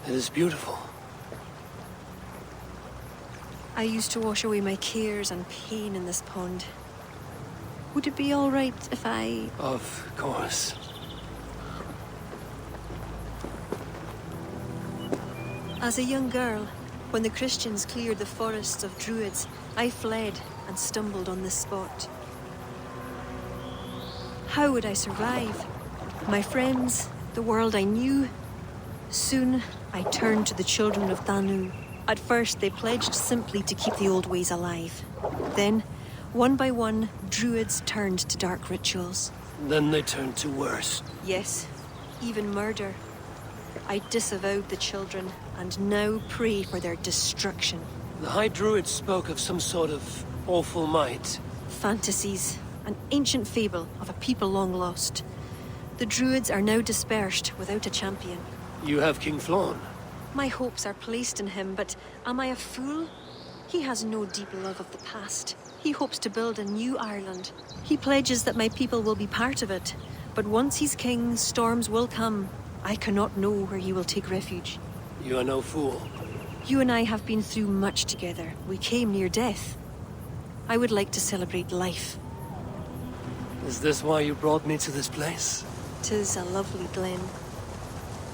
It is beautiful. I used to wash away my cares and pain in this pond. Would it be all right if I... Of course. As a young girl, when the Christians cleared the forests of Druids, I fled and stumbled on this spot. How would I survive? My friends, the world I knew. Soon, I turned to the children of Danu. At first, they pledged simply to keep the old ways alive. Then, one by one, Druids turned to dark rituals. Then they turned to worse. Yes, even murder. I disavowed the children, and now pray for their destruction. The High Druids spoke of some sort of awful might. Fantasies, an ancient fable of a people long lost. The Druids are now dispersed without a champion. You have King Flann. My hopes are placed in him, but am I a fool? He has no deep love of the past. He hopes to build a new Ireland. He pledges that my people will be part of it. But once he's king, storms will come. I cannot know where he will take refuge. You are no fool. You and I have been through much together. We came near death. I would like to celebrate life. Is this why you brought me to this place? 'Tis a lovely glen.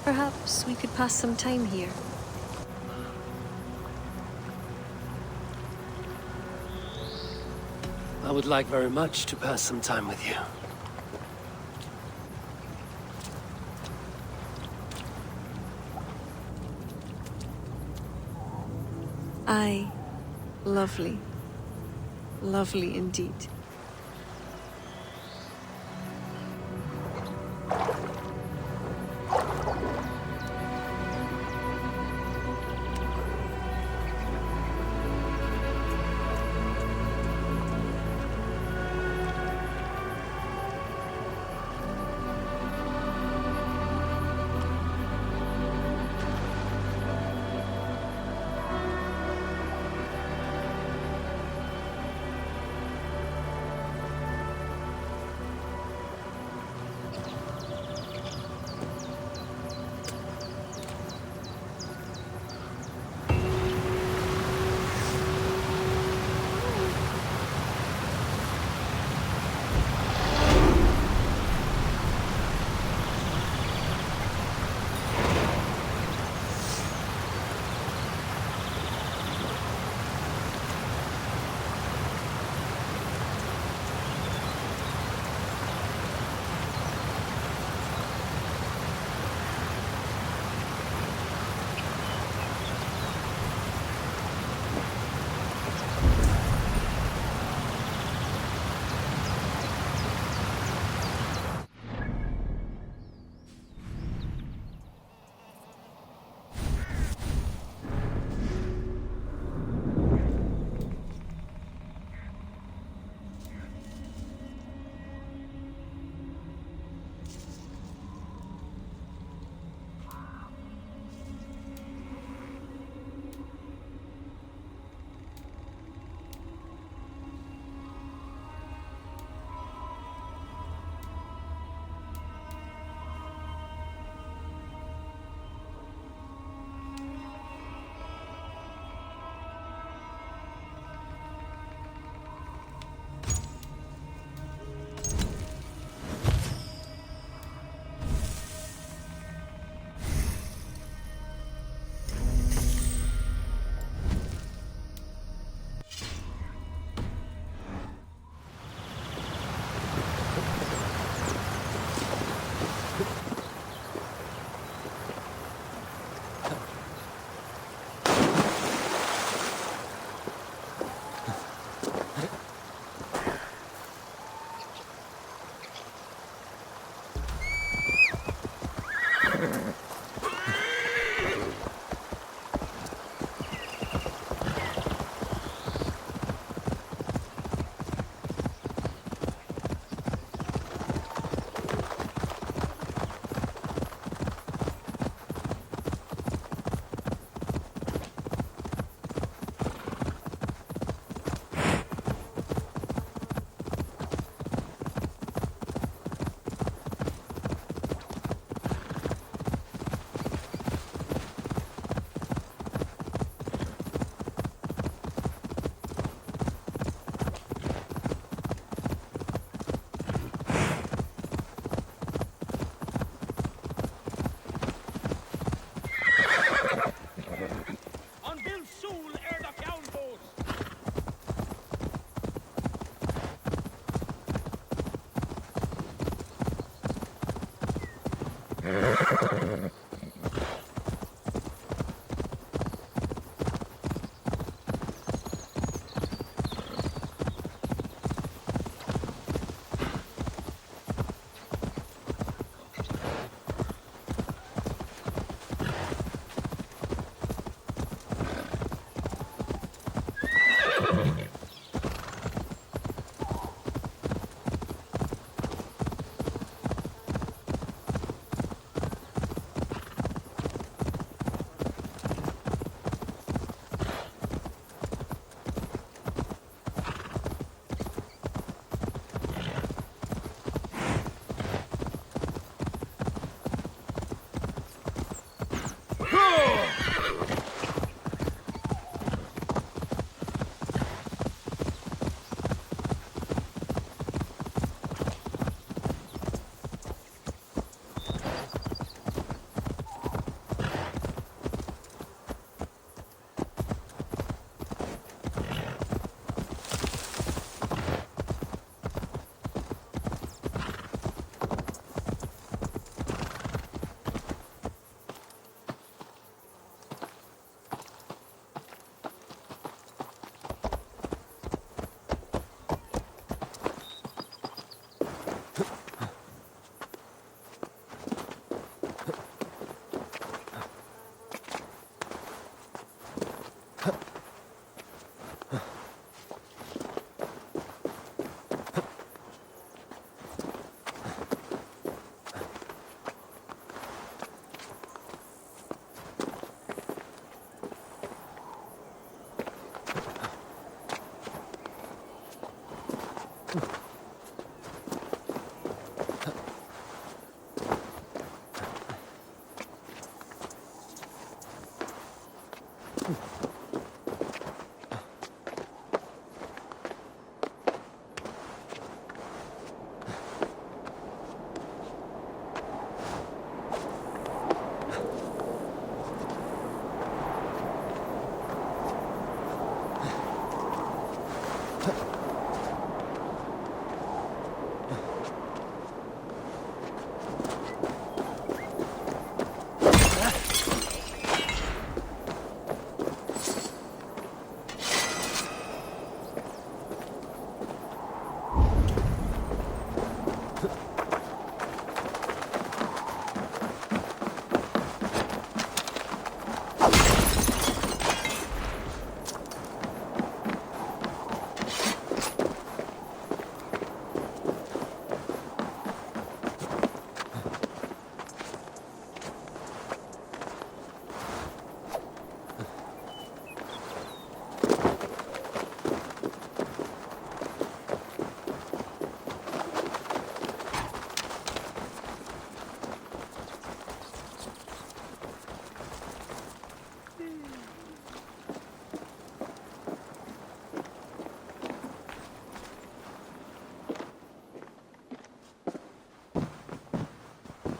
Perhaps we could pass some time here. I would like very much to pass some time with you. Aye. Lovely. Lovely indeed.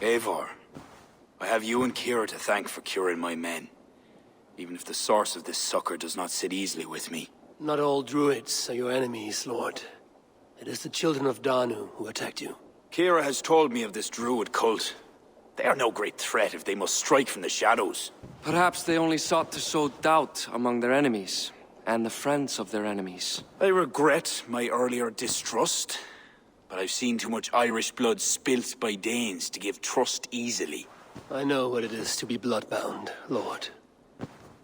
Eivor, I have you and Kira to thank for curing my men. Even if the source of this succor does not sit easily with me. Not all Druids are your enemies, Lord. It is the children of Danu who attacked you. Kira has told me of this Druid cult. They are no great threat if they must strike from the shadows. Perhaps they only sought to sow doubt among their enemies, and the friends of their enemies. I regret my earlier distrust, but I've seen too much Irish blood spilt by Danes to give trust easily. I know what it is to be bloodbound, Lord.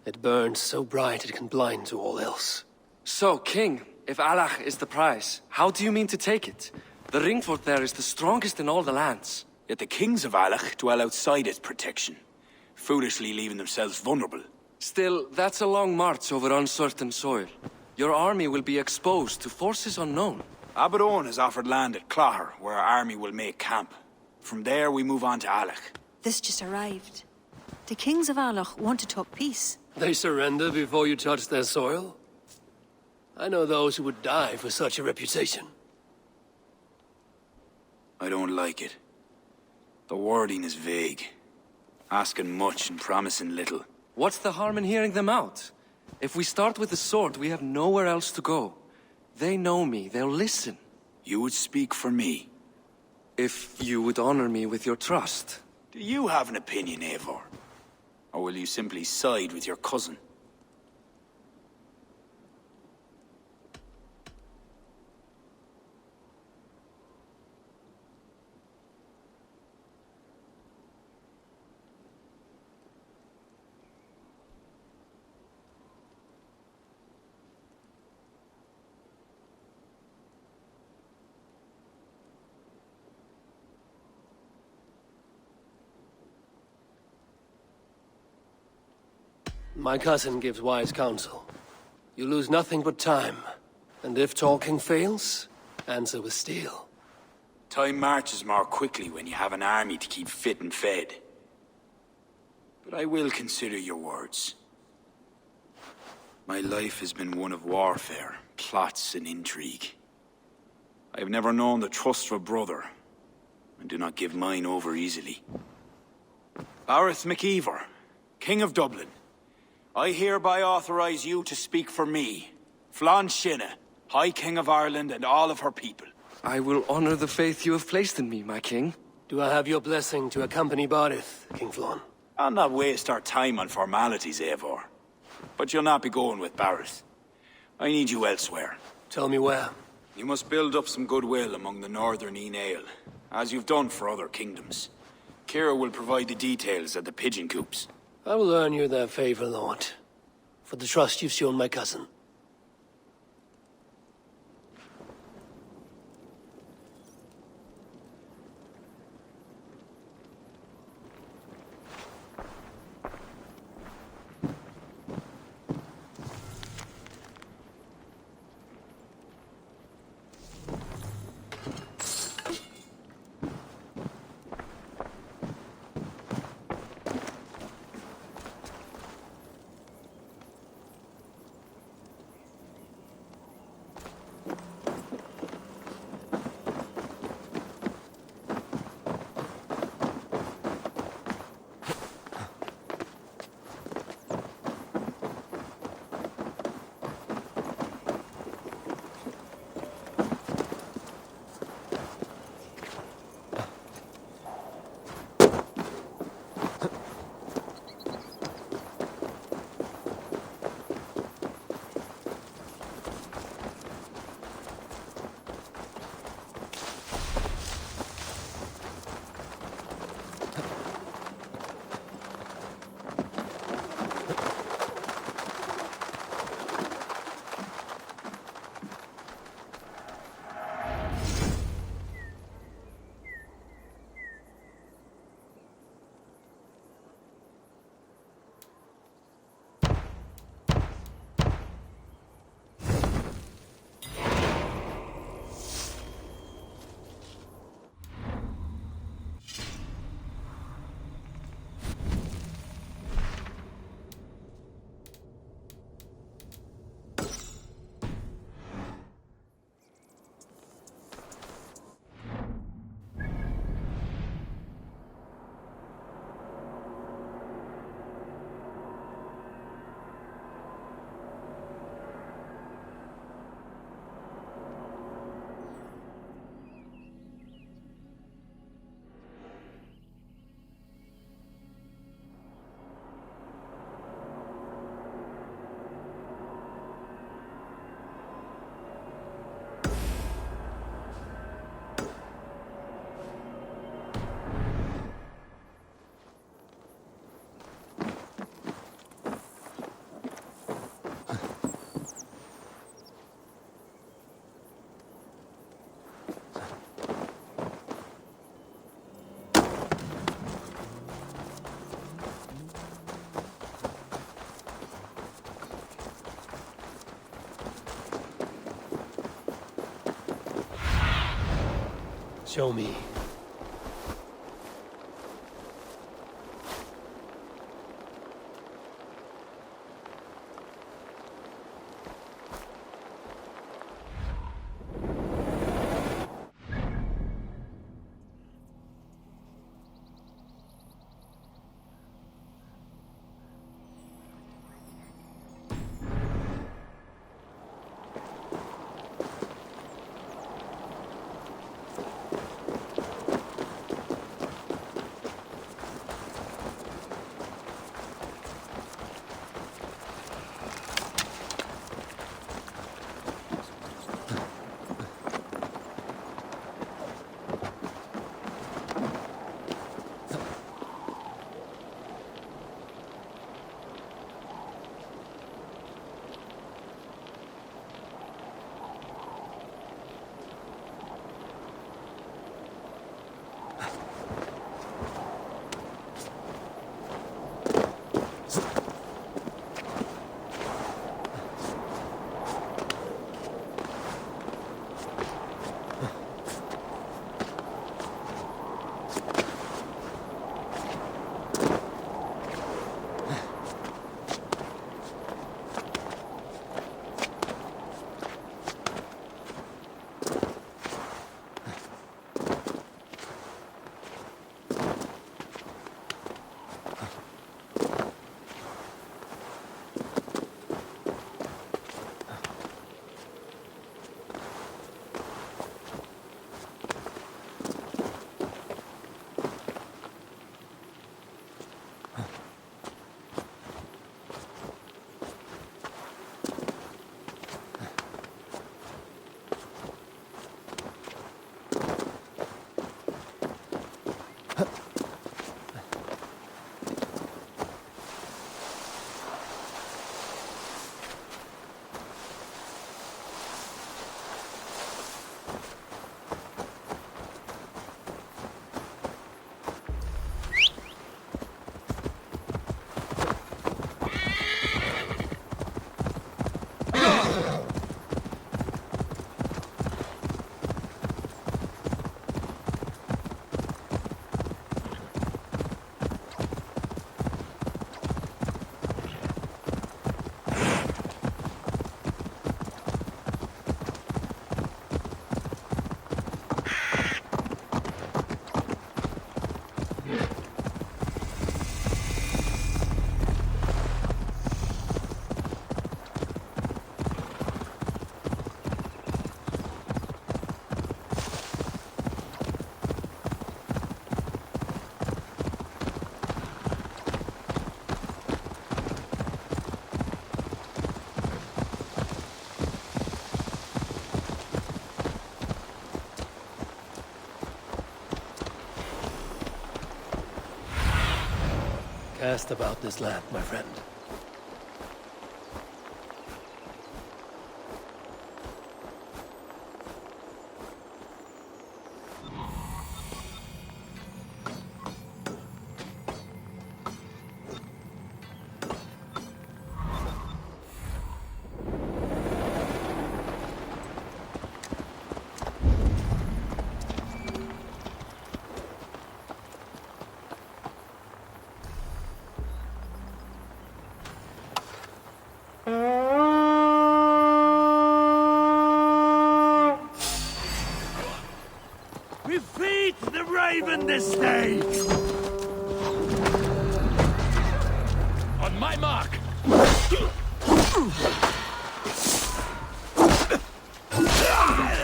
It burns so bright it can blind to all else. So, King, if Alach is the prize, how do you mean to take it? The ring fort there is the strongest in all the lands. Yet the kings of Alach dwell outside its protection, foolishly leaving themselves vulnerable. Still, that's a long march over uncertain soil. Your army will be exposed to forces unknown. Abaddon has offered land at Claher, where our army will make camp. From there, we move on to Alach. This just arrived. The kings of Alach want to talk peace. They surrender before you touch their soil? I know those who would die for such a reputation. I don't like it. The wording is vague. Asking much and promising little. What's the harm in hearing them out? If we start with the sword, we have nowhere else to go. They know me, they'll listen. You would speak for me. If you would honor me with your trust. Do you have an opinion, Eivor? Or will you simply side with your cousin? My cousin gives wise counsel. You lose nothing but time. And if talking fails, answer with steel. Time marches more quickly when you have an army to keep fit and fed. But I will consider your words. My life has been one of warfare, plots and intrigue. I have never known the trust of a brother, and do not give mine over easily. Bareth MacIver, King of Dublin. I hereby authorize you to speak for me, Flann Sinna, High King of Ireland and all of her people. I will honor the faith you have placed in me, my king. Do I have your blessing to accompany Barith, King Flann? I'll not waste our time on formalities, Eivor. But you'll not be going with Bareth. I need you elsewhere. Tell me where. You must build up some goodwill among the northern Aele, as you've done for other kingdoms. Kira will provide the details at the pigeon coops. I will earn you their favor, Lord, for the trust you've shown my cousin. Show me. Cast about this land, my friend. Defeat the Raven this day! On my mark!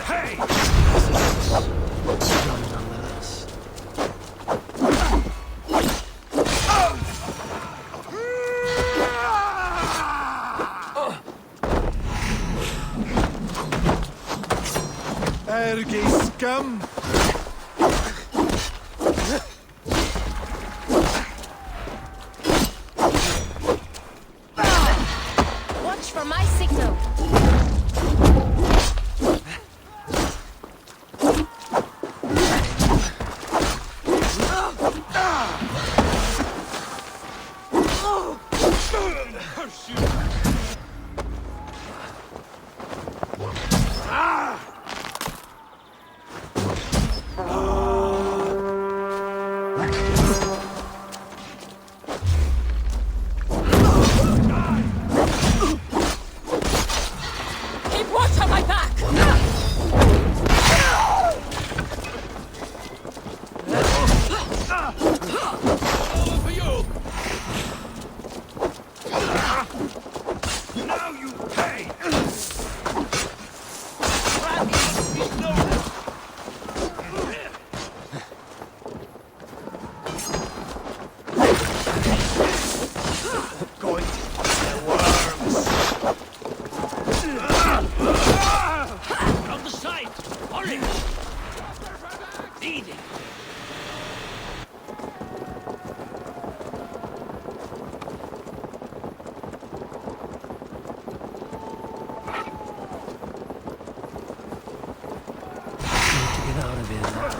Hey! Nonetheless. Ergi scum! Watch for my signal. On the side! Hurry! Lead it! Need to get out of here now.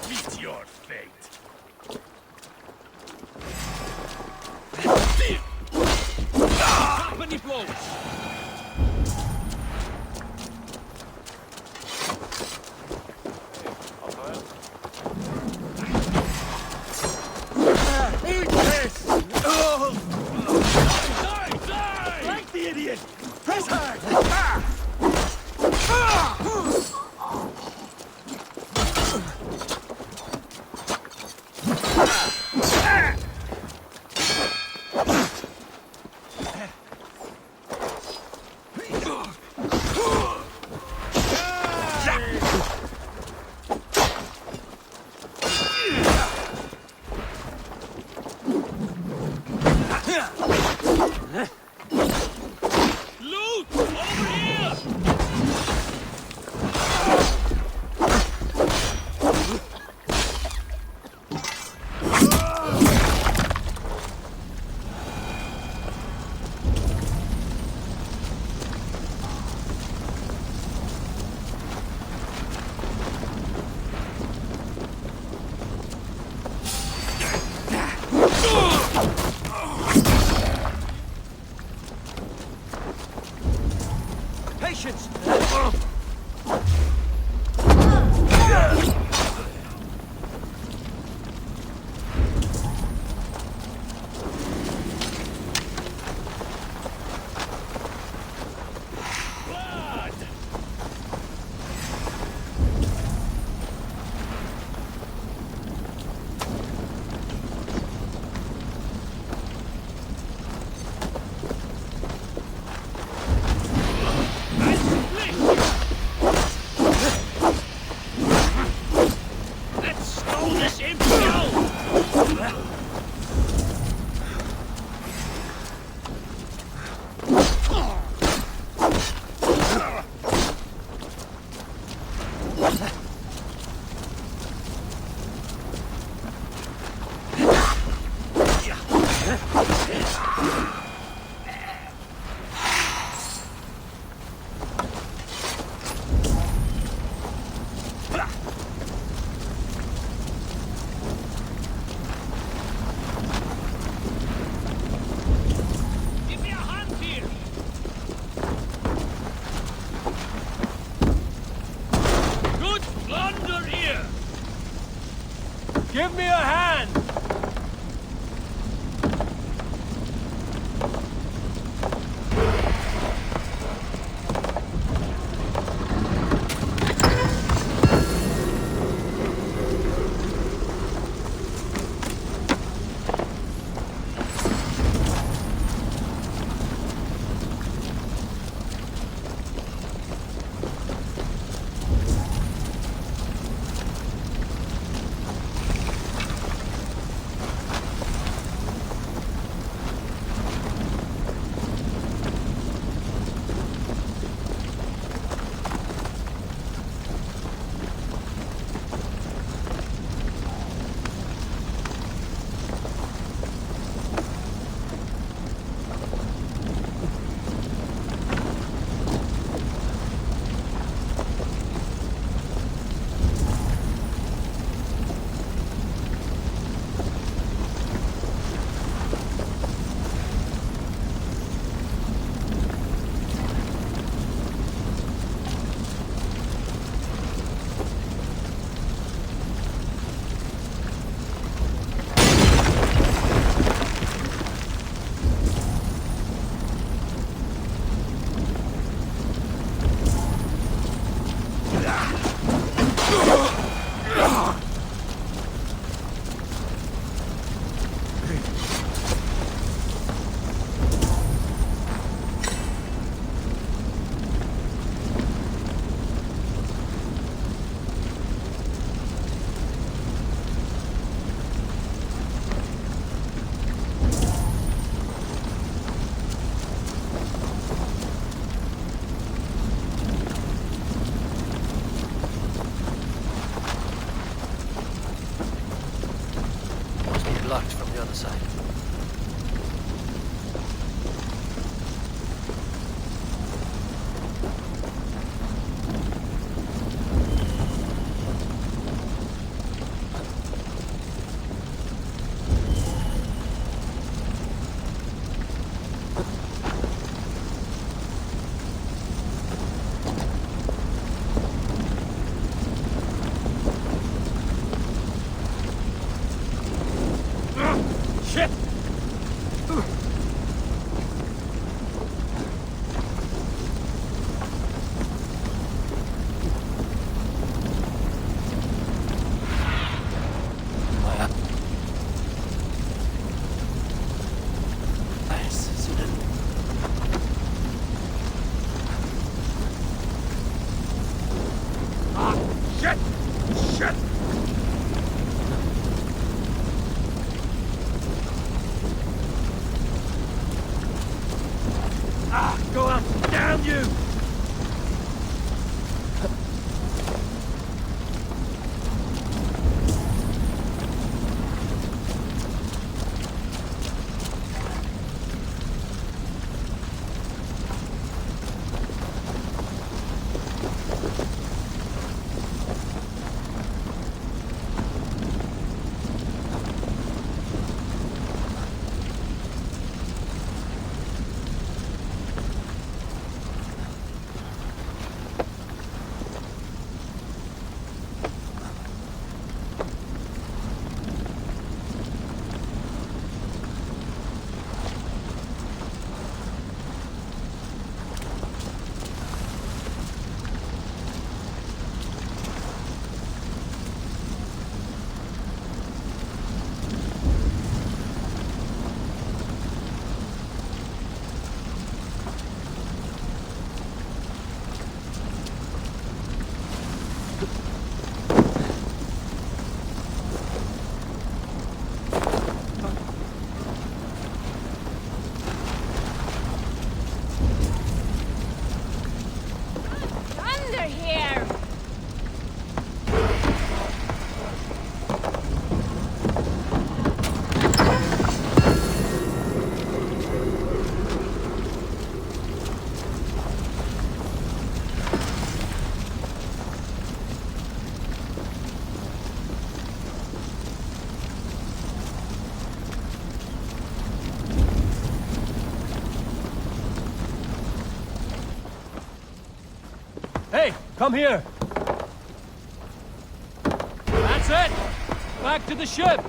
Meet your fate. Company blows! Eat this! Die! Die! Like the idiot! Press hard! Loot! Over here! Patience! Blood! Let's stone this infidel! Give me a hand here! Good plunder here! Give me a hand! sight. Shit! Shit! Shit! Go up! Down you! Under here! Hey, come here! That's it! Back to the ship!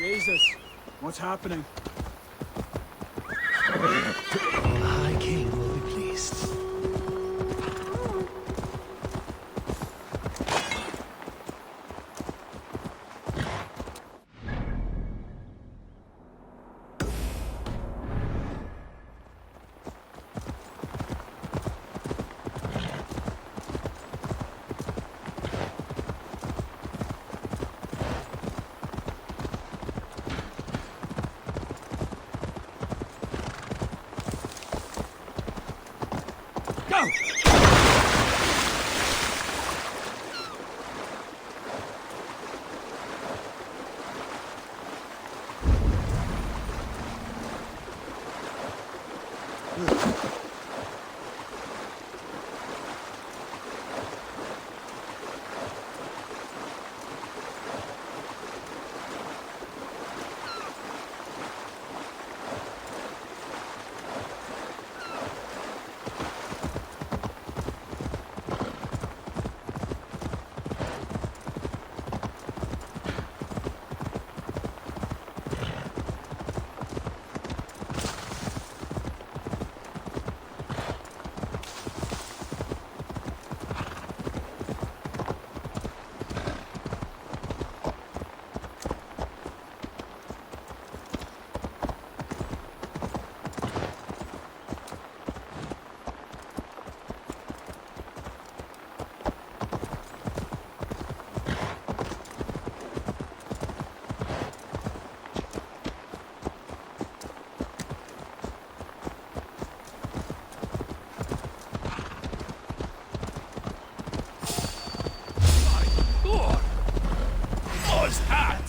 Jesus, what's happening? The High King will be pleased.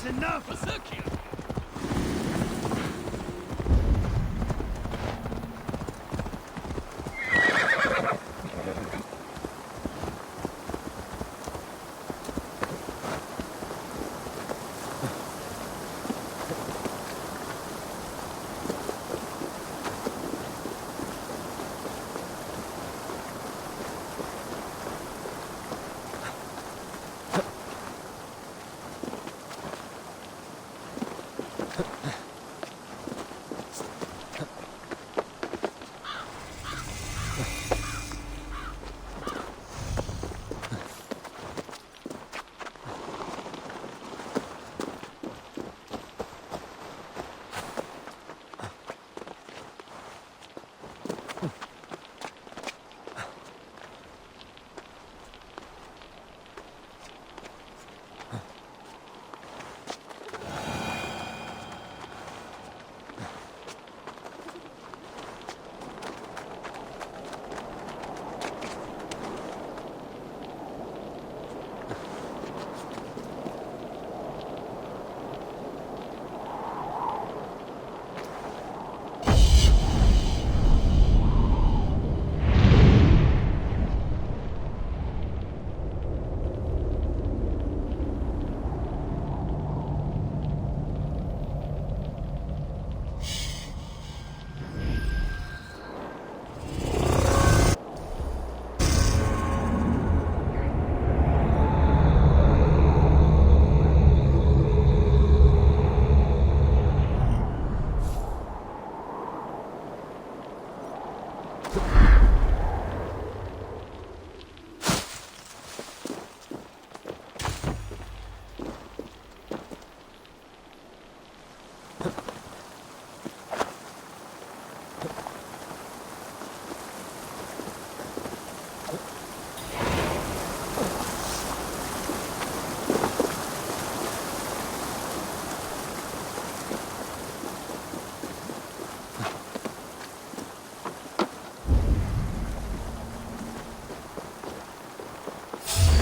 That's enough!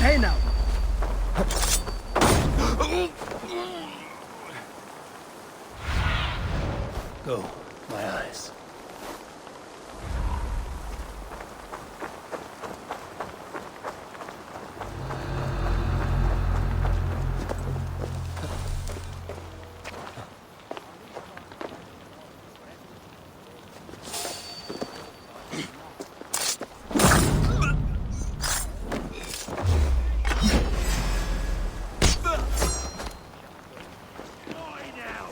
Hey now! Go, my eyes. Lie down!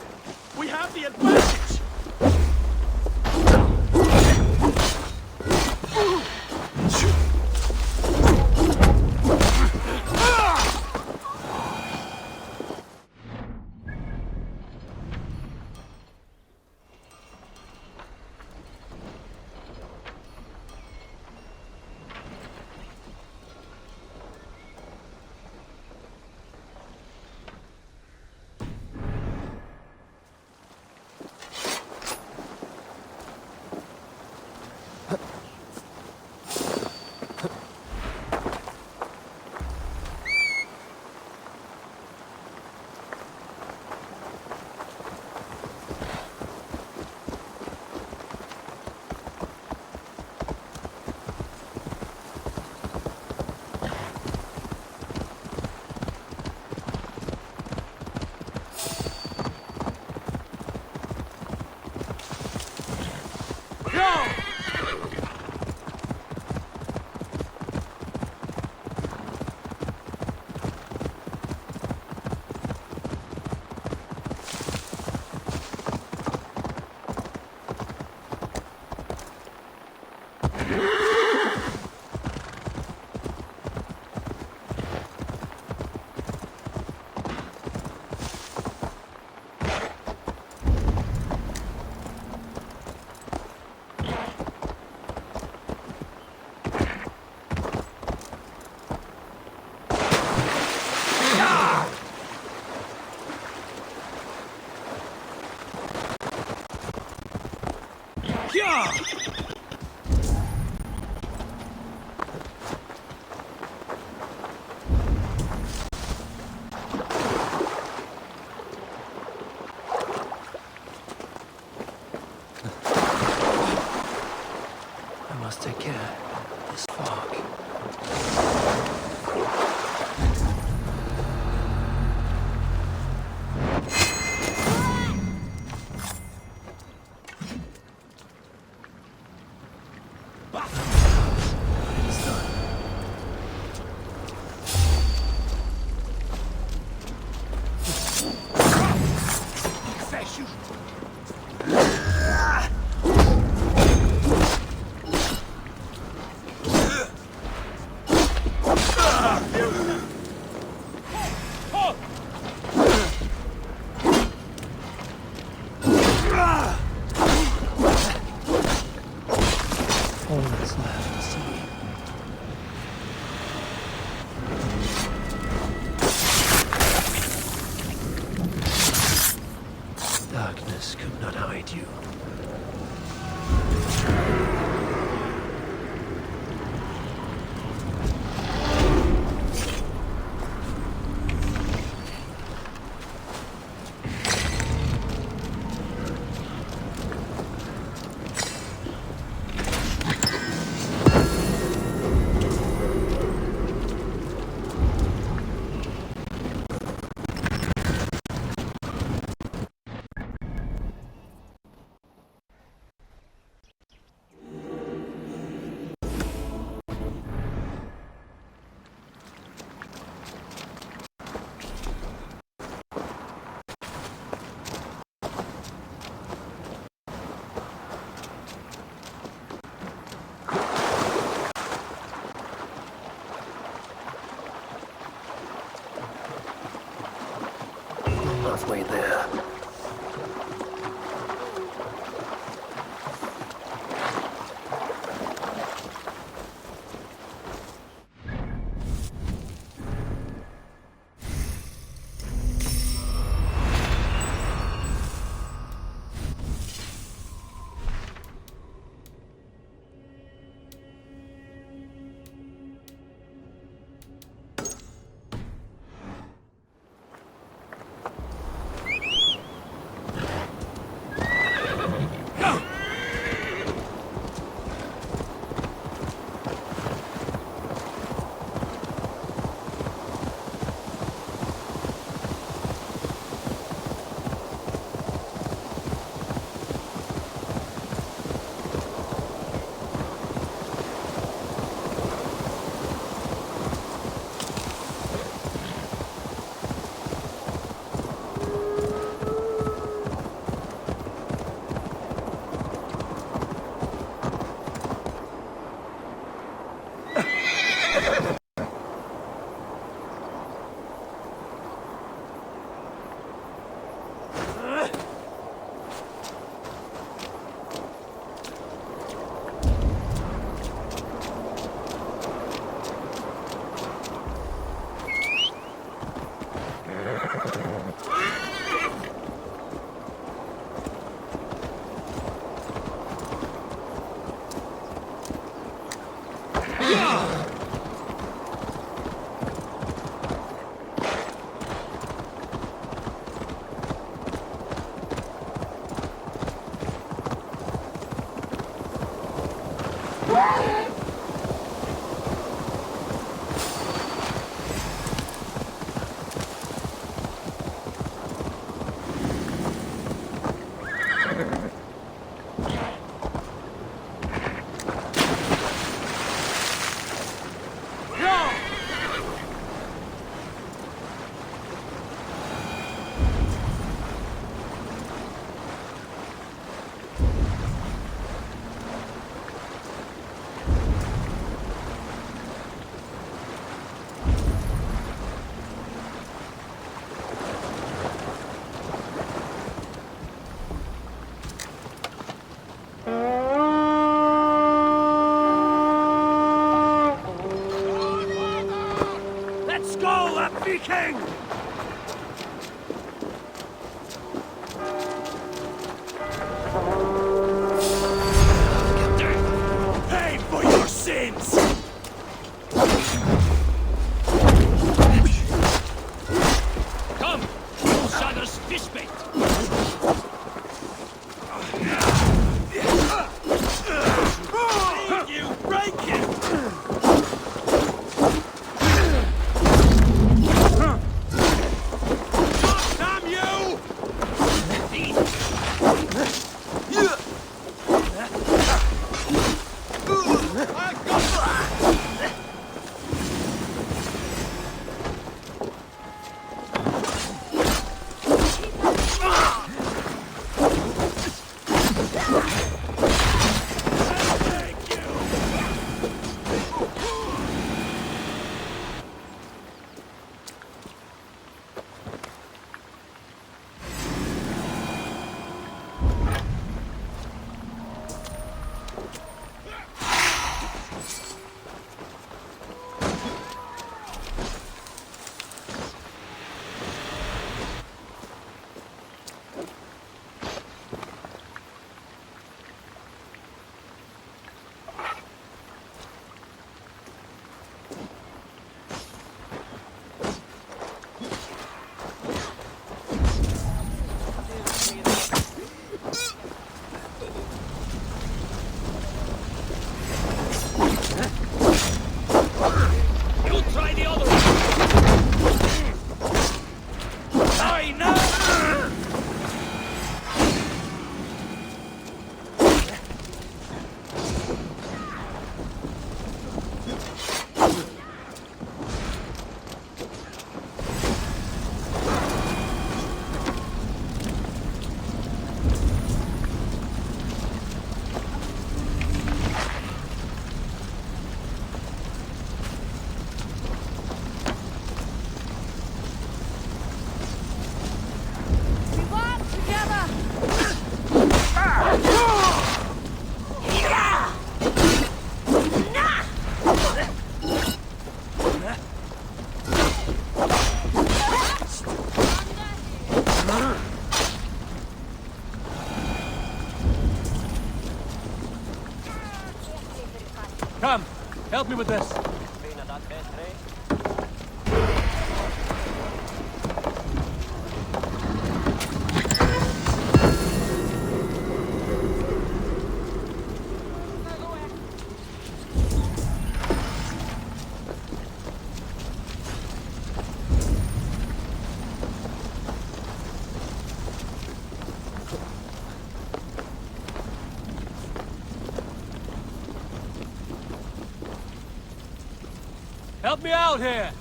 I must take care. This fog. It's done. All that's left. Darkness could not hide you. Halfway there. Help me with this. Help me out here!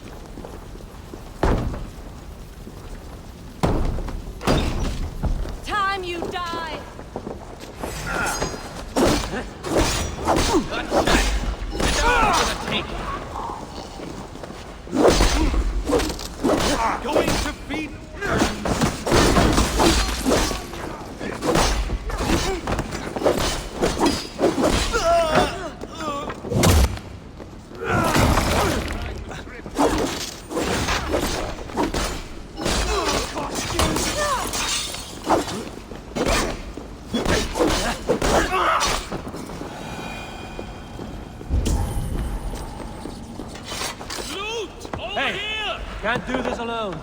Time you die! Going to feed... Can't do this alone.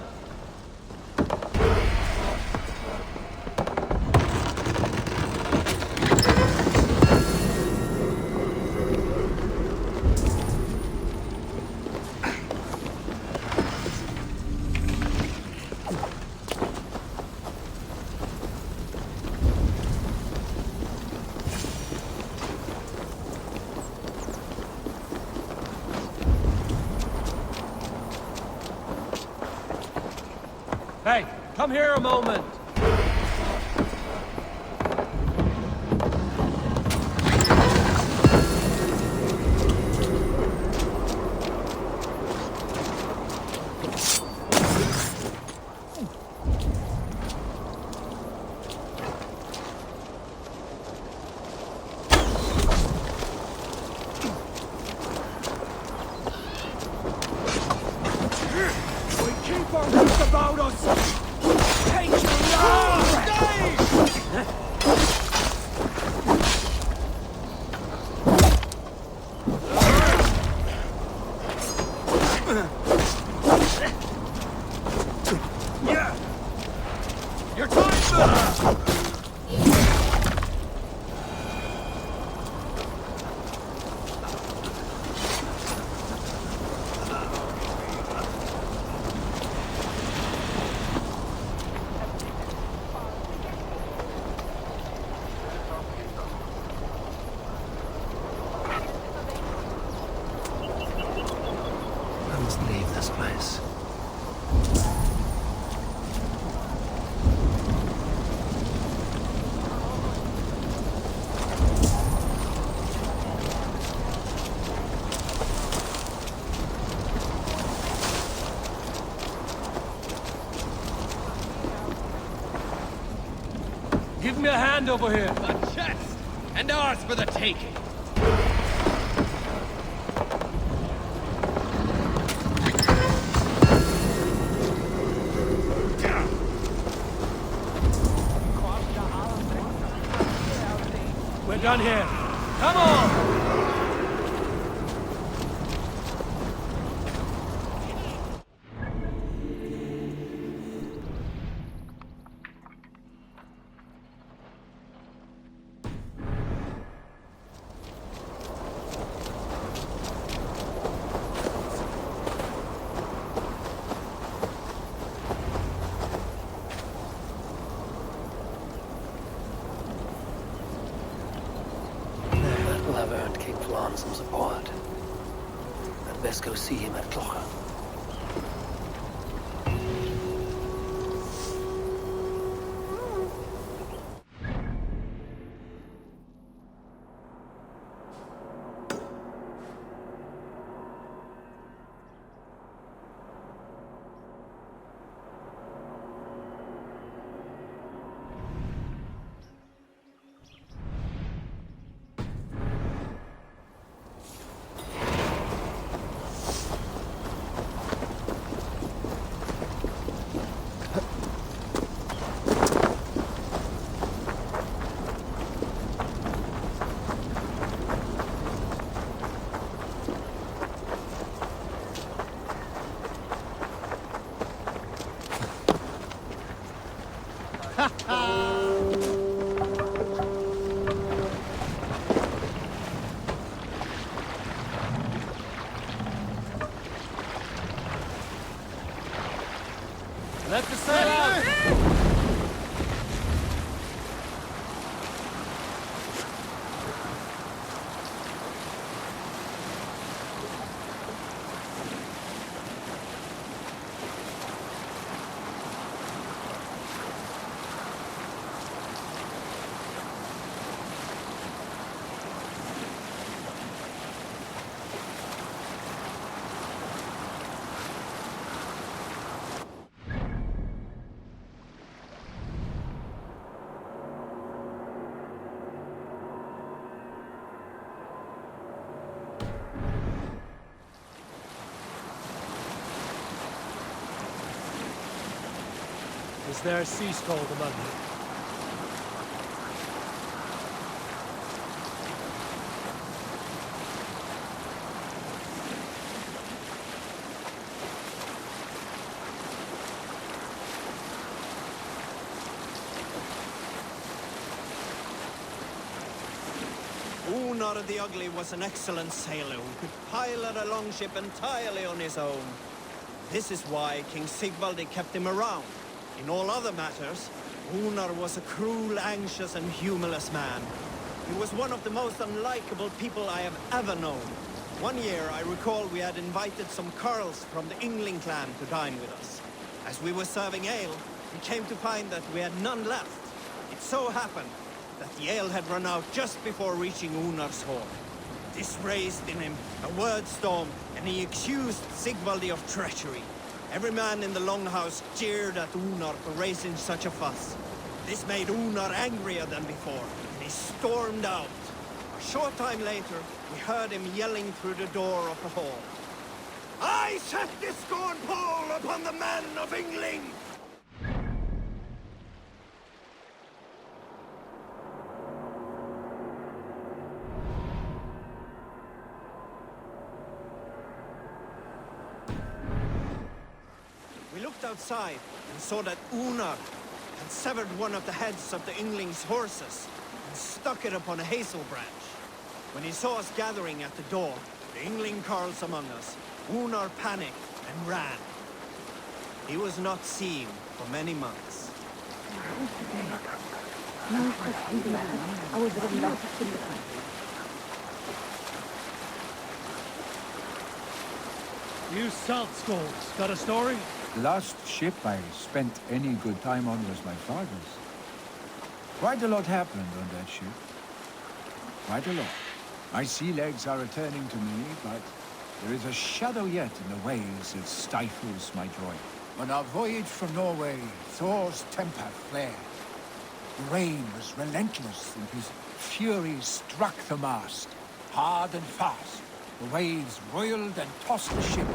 Hey, come here a moment. We keep our wits about us! Take Yeah! Your time's up! I must leave this place. Give me a hand over here. A chest! And ours for the taking! We're done here. Come on! Laverne keeps on some support. I'd best go see him at Clocher. Let the sail out! Is there a sea scald among you? Unar the Ugly was an excellent sailor who could pilot a longship entirely on his own. This is why King Sigvaldi kept him around. In all other matters, Unar was a cruel, anxious, and humorless man. He was one of the most unlikable people I have ever known. One year, I recall we had invited some Carls from the Yngling clan to dine with us. As we were serving ale, we came to find that we had none left. It so happened that the ale had run out just before reaching Unar's hall. This raised in him a word storm, and he accused Sigvaldi of treachery. Every man in the Longhouse jeered at Unar for raising such a fuss. This made Unar angrier than before, and he stormed out. A short time later, we heard him yelling through the door of the hall. I set this scorn pole upon the men of Yngling! We looked outside and saw that Unar had severed one of the heads of the Yngling's horses and stuck it upon a hazel branch. When he saw us gathering at the door, the Yngling Carls among us, Unar panicked and ran. He was not seen for many months. You salt skulls, got a story? The last ship I spent any good time on was my father's. Quite a lot happened on that ship. Quite a lot. My sea legs are returning to me, but there is a shadow yet in the waves that stifles my joy. On our voyage from Norway, Thor's temper flared. The rain was relentless, and his fury struck the mast, hard and fast. The waves roiled and tossed the ship.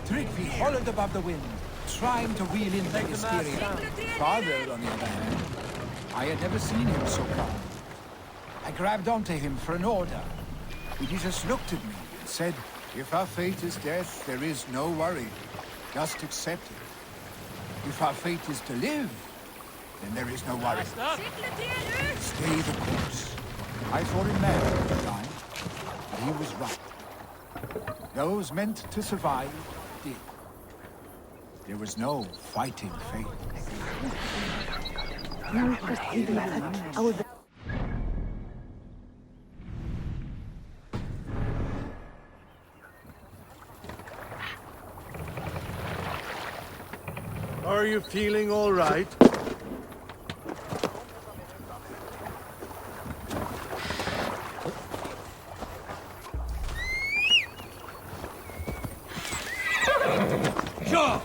Tryggvi hollered above the wind, trying to wheel in the Wisteria. Father, on the other hand, I had never seen him so calm. I grabbed onto him for an order, but he just looked at me and said, "If our fate is death, there is no worry. Just accept it. If our fate is to live, then there is no worry. Stay the course." I thought him mad at the time, but he was right. Those meant to survive did. There was no fighting fate. Are you feeling all right? Go!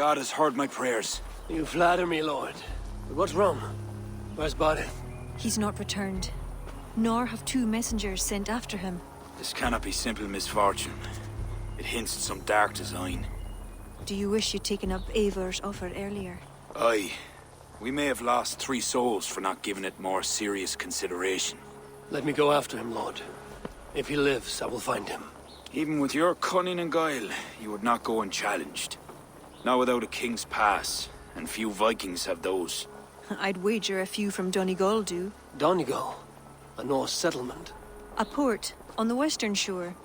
God has heard my prayers. You flatter me, Lord. But what's wrong? Where's Bodin? He's not returned, nor have two messengers sent after him. This cannot be simple misfortune. It hints at some dark design. Do you wish you'd taken up Eivor's offer earlier? Aye. We may have lost 3 souls for not giving it more serious consideration. Let me go after him, Lord. If he lives, I will find him. Even with your cunning and guile, you would not go unchallenged. Not without a king's pass, and few Vikings have those. I'd wager a few from Donegal do. Donegal? A Norse settlement? A port on the western shore.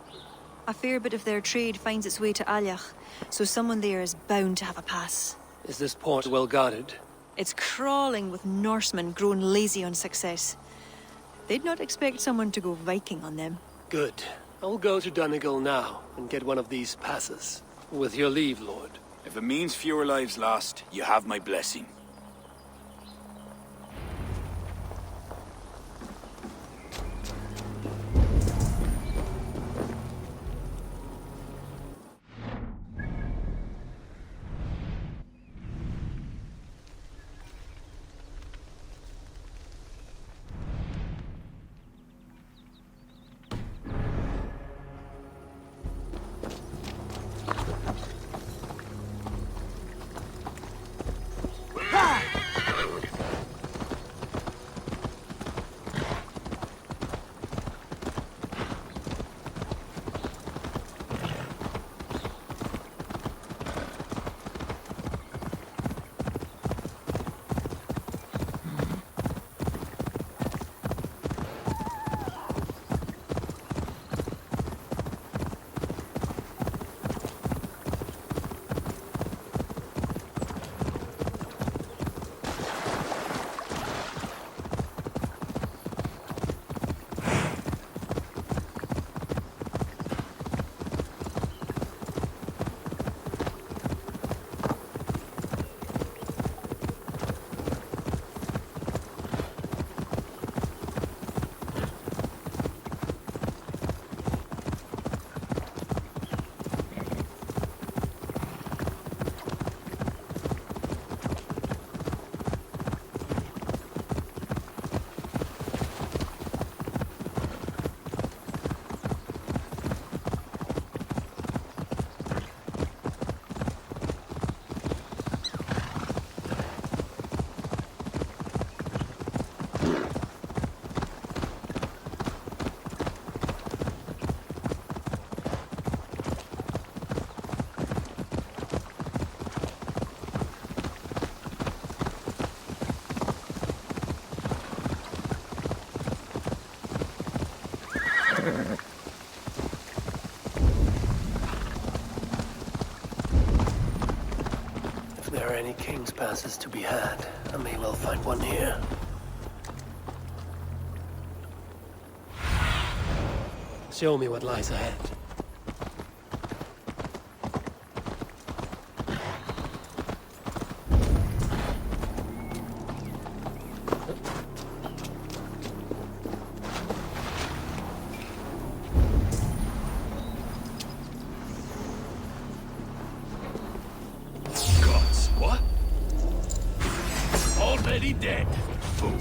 A fair bit of their trade finds its way to Aljach, so someone there is bound to have a pass. Is this port well guarded? It's crawling with Norsemen grown lazy on success. They'd not expect someone to go Viking on them. Good. I'll go to Donegal now and get one of these passes. With your leave, Lord. If it means fewer lives lost, you have my blessing. If there are any king's passes to be had, I may well find one here. Show me what lies ahead. Gods, what? Already dead. Fool.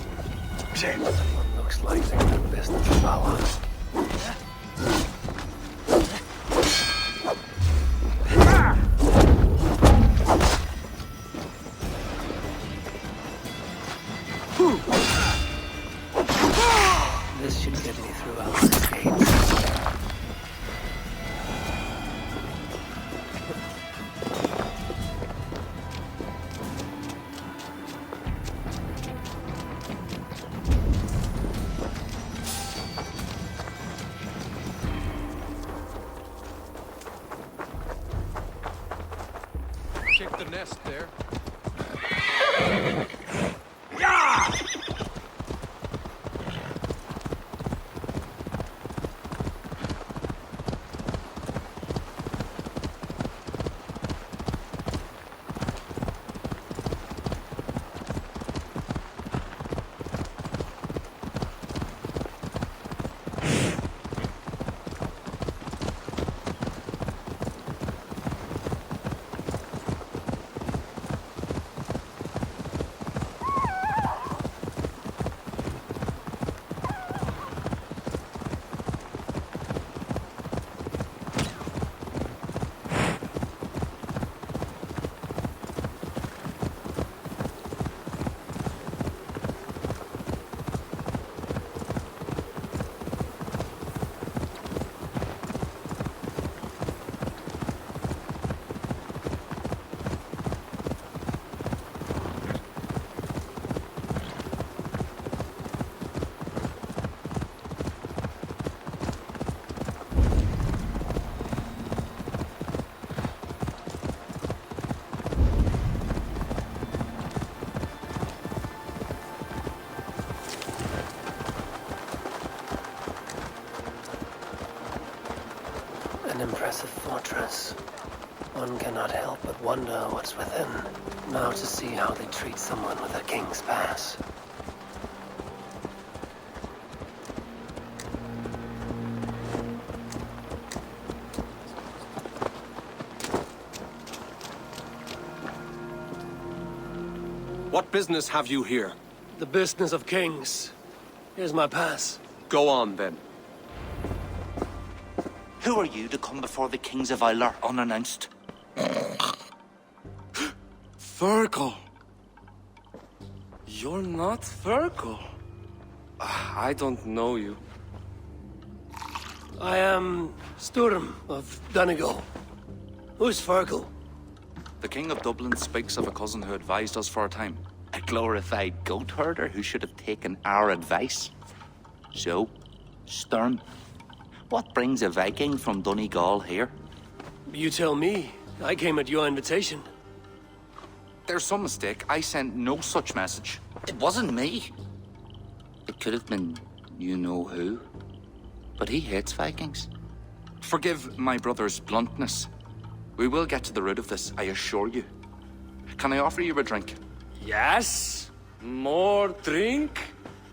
Shame. Looks like they're in the business of Valhalla. This should get me through Al's gates. Check the nest there. impressive fortress. One cannot help but wonder what's within. Now to see how they treat someone with a king's pass. What business have you here? The business of kings. Here's my pass. Go on, then. Who are you to come before the kings of Ilar unannounced? Fergal. You're not Fergal. I don't know you. I am Sturm of Donegal. Who's Fergal? The King of Dublin speaks of a cousin who advised us for a time. A glorified goat herder who should have taken our advice. So, Sturm, what brings a Viking from Donegal here? You tell me. I came at your invitation. There's some mistake. I sent no such message. It wasn't me. It could have been you-know-who. But he hates Vikings. Forgive my brother's bluntness. We will get to the root of this, I assure you. Can I offer you a drink? Yes? More drink?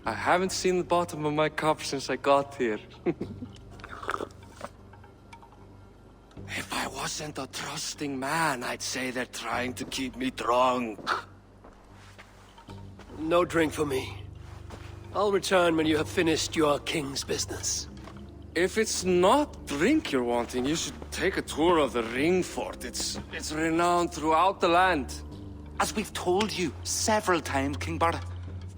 I haven't seen the bottom of my cup since I got here. If I wasn't a trusting man, I'd say they're trying to keep me drunk. No drink for me. I'll return when you have finished your king's business. If it's not drink you're wanting, you should take a tour of the ring fort. It's renowned throughout the land. As we've told you several times, King Barda,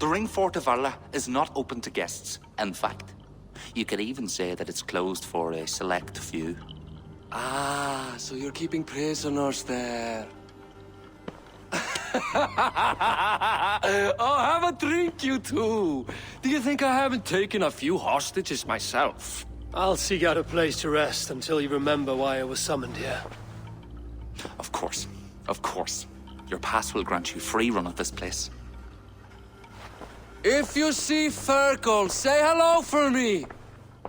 the ring fort of Valhalla is not open to guests. In fact, you could even say that it's closed for a select few. Ah, so you're keeping prisoners there. Oh, have a drink, you two. Do you think I haven't taken a few hostages myself? I'll seek out a place to rest until you remember why I was summoned here. Of course. Of course. Your pass will grant you free run of this place. If you see Fergal, say hello for me.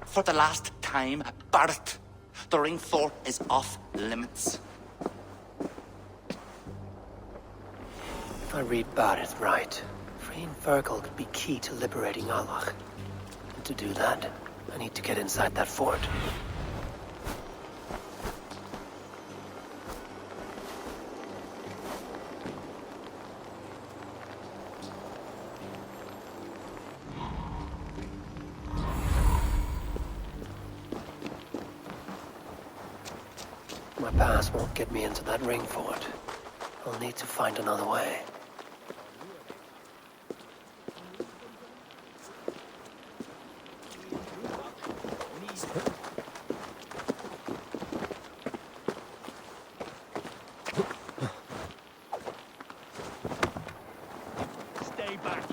For the last time, Barrett, the ring fort is off limits. If I read Barrett right, freeing Fergal could be key to liberating Allah. And to do that, I need to get inside that fort. My pass won't get me into that ring fort. I'll need to find another way. Stay back.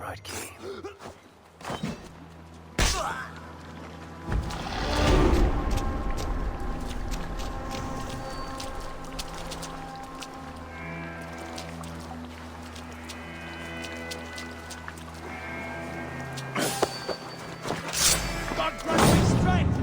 right key. God grant me strength!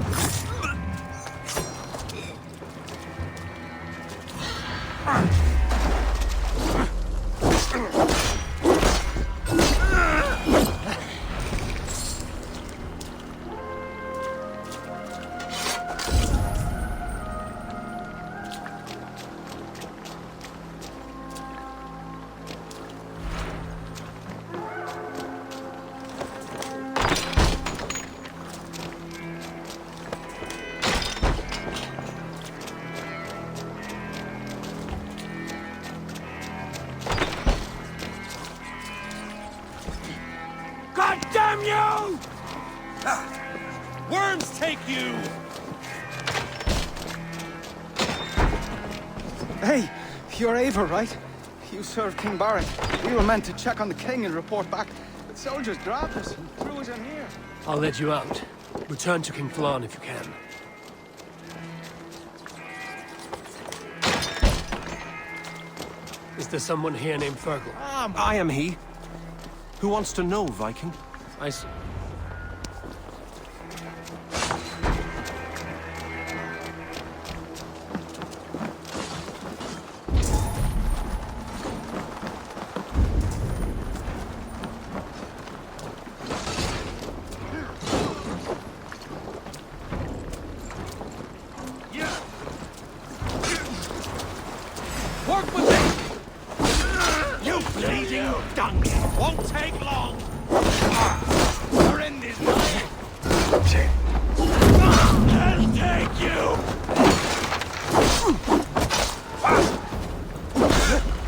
God damn you! Worms take you! Hey, you're Ava, right? You served King Barrett. We were meant to check on the king and report back, but soldiers grabbed us and threw us in here. I'll let you out. Return to King Flan if you can. Is there someone here named Fergal? I am he. Who wants to know, Viking? I see. Work with it! You bleeding donkey! Won't take long! Your end is nigh! I'll take you!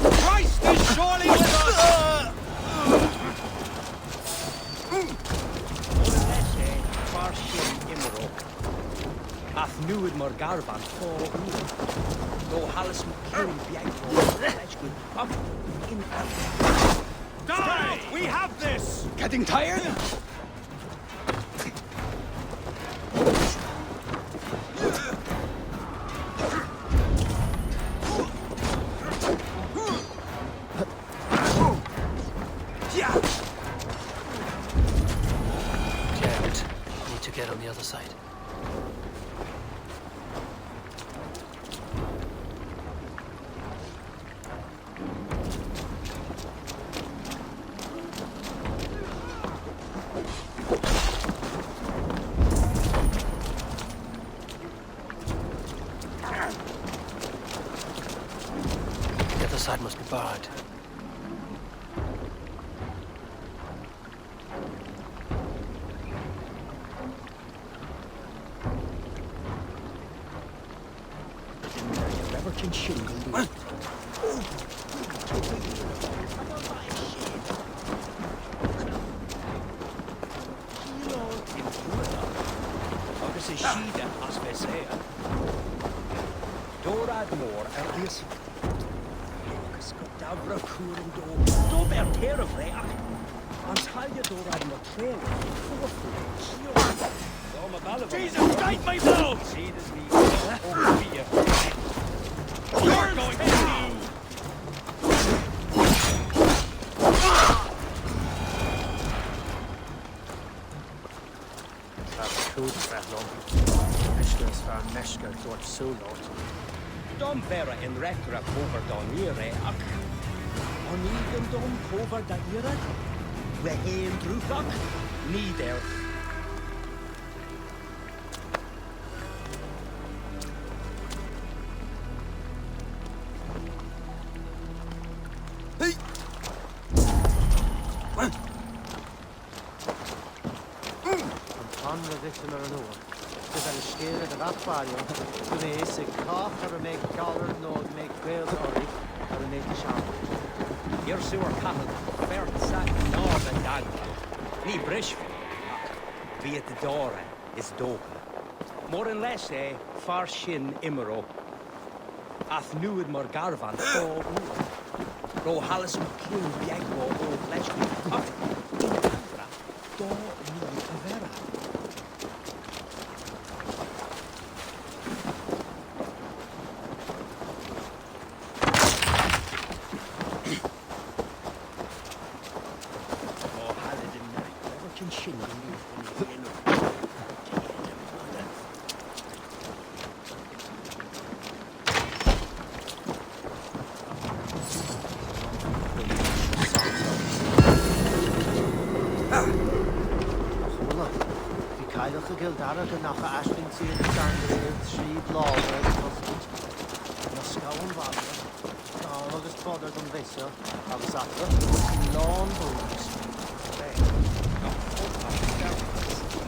Christ is surely with us! Ath nuid mor garvan no hallis up in Die! We have this! Getting tired? Damn it. Need to get on the other side. The other side must be barred. Agus is siide as we say. Dorad mor erlies. Agus go davra cwrn do. Do ber ter of reach. Ans halje dorad mor trail. Jesus, guide my blow! See this me. Over here. You're going to do! Dom vera in rekra over don ire ak. On even dom over da ire. We heen drufak. Ni der. Hier sewer cattle, fert sack nord and dagwa. Ni brishful. Wie het de dore is dopen. More and less, far shin imero. Ath nuid mor garvan, o Ro hallis McCune biegwo o fleshly.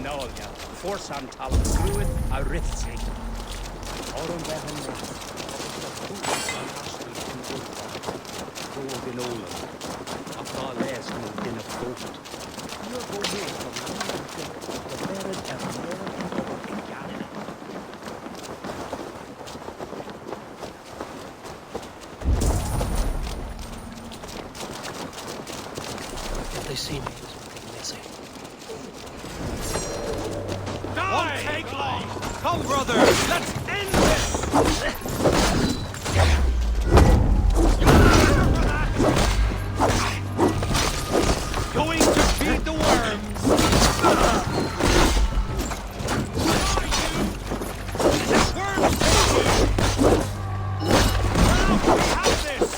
Nolga, Forsan Talon, Druid, a Rithsi. Oron Behan, Golden Olam, a far less than in a boat. You're going from the better and in Canada. If they see me, there's something missing. Won't take long! Come, brother! Let's end this! Going to feed the worms! Worms take you! Now we have this!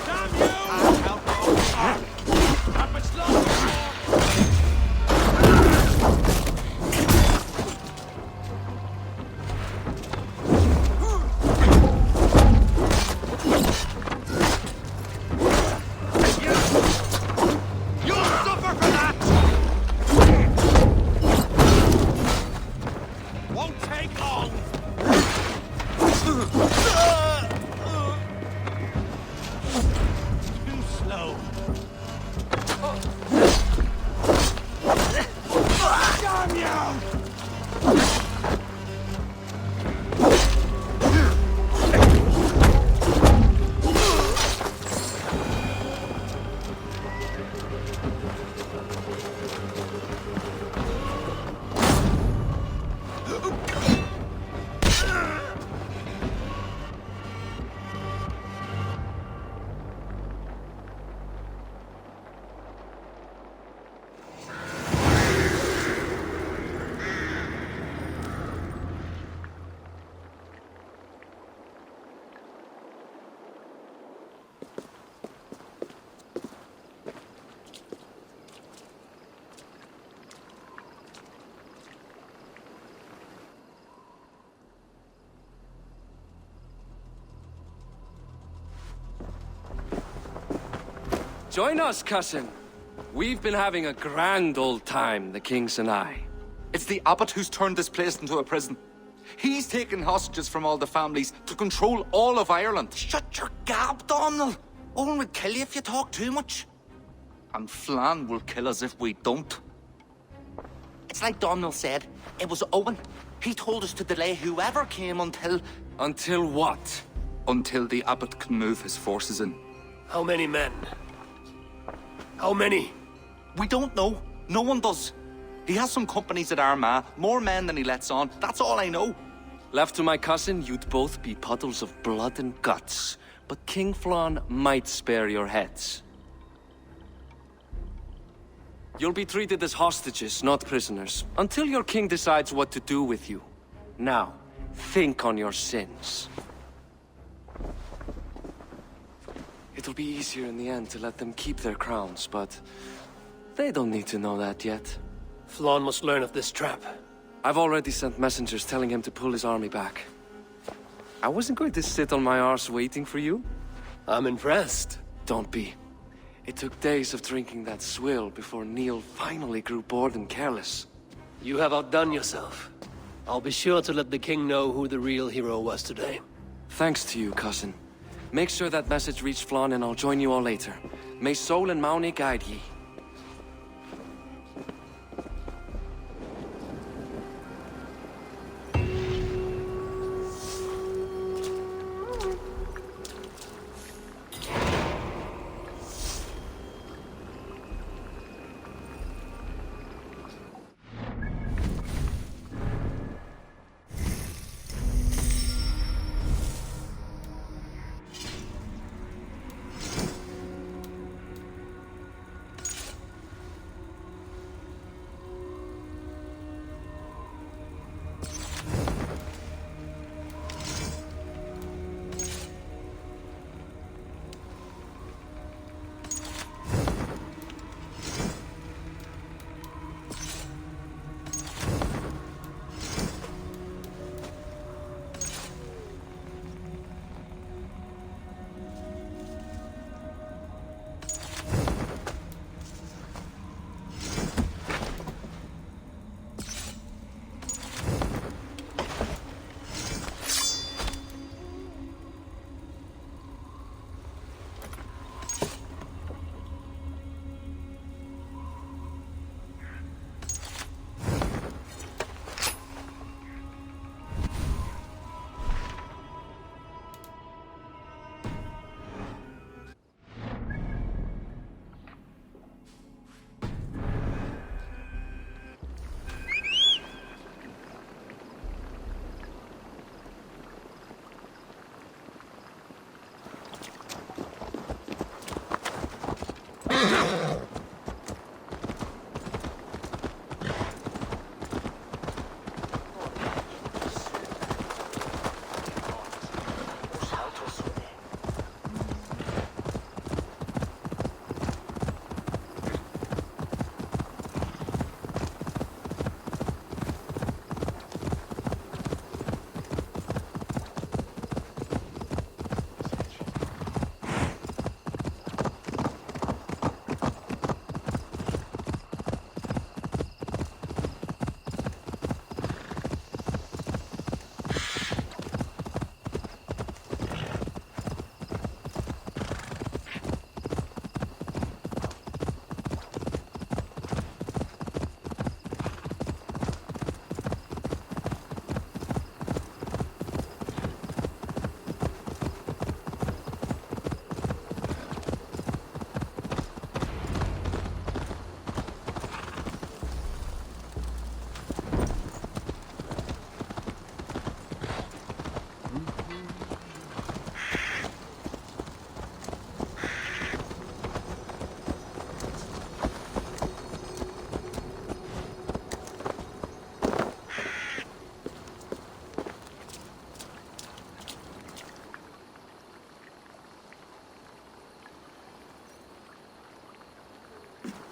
Damn you! I'll help you! How much longer? Join us, cousin. We've been having a grand old time, the kings and I. It's the abbot who's turned this place into a prison. He's taken hostages from all the families to control all of Ireland. Shut your gab, Domhnall. Owen will kill you if you talk too much. And Flann will kill us if we don't. It's like Domhnall said. It was Owen. He told us to delay whoever came until... Until what? Until the abbot can move his forces in. How many men? How many? We don't know. No one does. He has some companies at Armagh, more men than he lets on. That's all I know. Left to my cousin, you'd both be puddles of blood and guts. But King Flann might spare your heads. You'll be treated as hostages, not prisoners, until your king decides what to do with you. Now, think on your sins. It'll be easier in the end to let them keep their crowns, but they don't need to know that yet. Flann must learn of this trap. I've already sent messengers telling him to pull his army back. I wasn't going to sit on my arse waiting for you. I'm impressed. Don't be. It took days of drinking that swill before Neil finally grew bored and careless. You have outdone yourself. I'll be sure to let the king know who the real hero was today. Thanks to you, cousin. Make sure that message reached Flann and I'll join you all later. May Sol and Mauni guide ye.